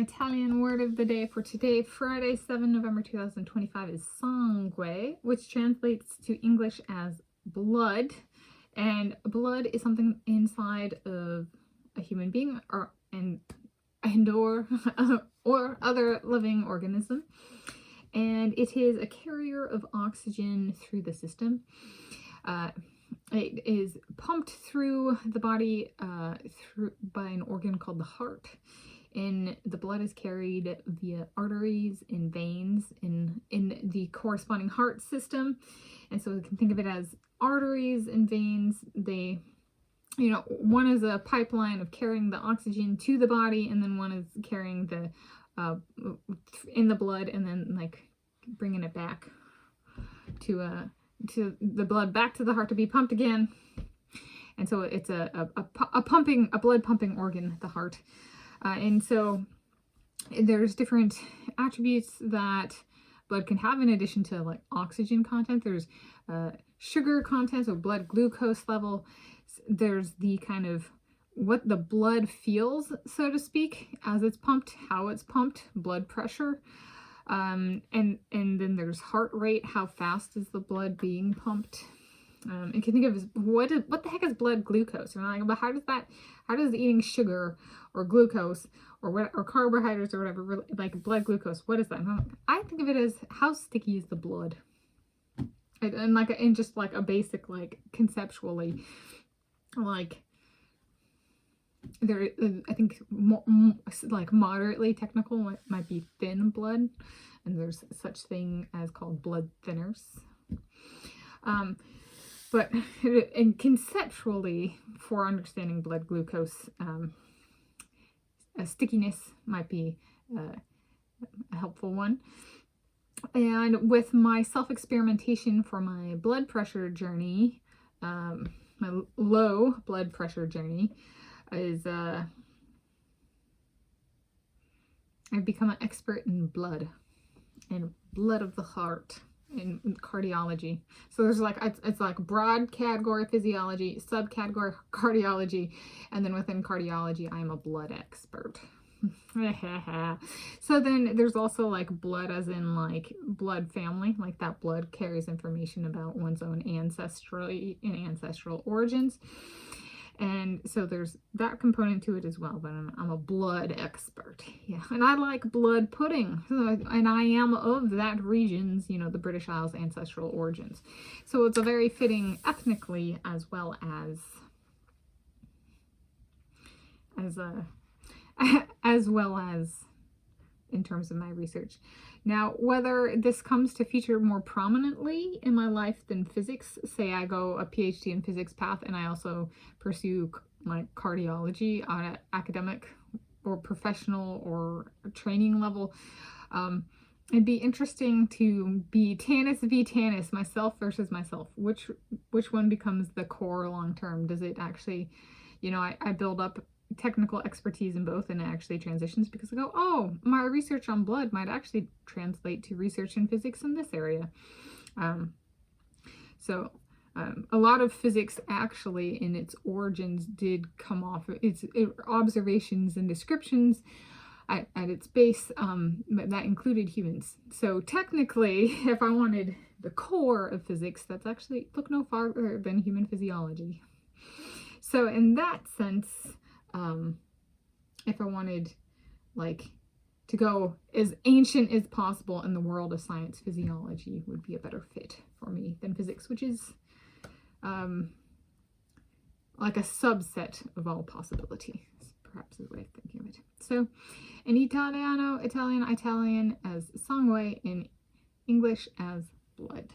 Italian word of the day for today, Friday, 7 November 2025 is sangue, which translates to English as blood. And blood is something inside of a human being or other living organism. And it is a carrier of oxygen through the system. It is pumped through the body by an organ called the heart, and the blood is carried via arteries and veins in the corresponding heart system. And so we can think of it as arteries and veins. They, one is a pipeline of carrying the oxygen to the body, and then one is carrying the in the blood, and then like bringing it back to the blood back to the heart to be pumped again. And so it's a blood pumping organ, the heart. And so there's different attributes that blood can have in addition to like oxygen content. There's sugar content, so blood glucose level. There's the kind of what the blood feels, so to speak, as it's pumped, how it's pumped, blood pressure. And then there's heart rate, how fast is the blood being pumped. You can think of as what the heck is blood glucose? But how does eating sugar or glucose or carbohydrates or whatever, like blood glucose, what is that? I think of it as how sticky is the blood, and just like a basic, like conceptually, like there, I think like moderately technical might be thin blood, and there's such thing as called blood thinners. But and conceptually, for understanding blood glucose, a stickiness might be a helpful one. And with my self-experimentation for my blood pressure journey, my low blood pressure journey, is I've become an expert in blood and blood of the heart and cardiology. So there's like it's like broad category physiology, subcategory cardiology, and then within cardiology I'm a blood expert. So then there's also like blood as in like blood family, like that blood carries information about one's own ancestry and ancestral origins. And so there's that component to it as well, but I'm a blood expert. Yeah, and I like blood pudding, and I am of that region's, the British Isles ancestral origins. So it's a very fitting ethnically as well as in terms of my research. Now, whether this comes to feature more prominently in my life than physics, say I go a PhD in physics path and I also pursue like cardiology on an academic or professional or training level, it'd be interesting to be Tanis v. Tanis, myself versus myself. Which one becomes the core long term? Does it actually, I build up technical expertise in both, and it actually transitions because I go, oh, my research on blood might actually translate to research in physics in this area. So a lot of physics actually in its origins did come off its observations and descriptions at its base, that included humans. So technically, if I wanted the core of physics, that's actually look no farther than human physiology. So in that sense, if I wanted like to go as ancient as possible in the world of science, physiology would be a better fit for me than physics, which is like a subset of all possibility, perhaps is a way of thinking of it. So in Italian as sangue, in English as blood.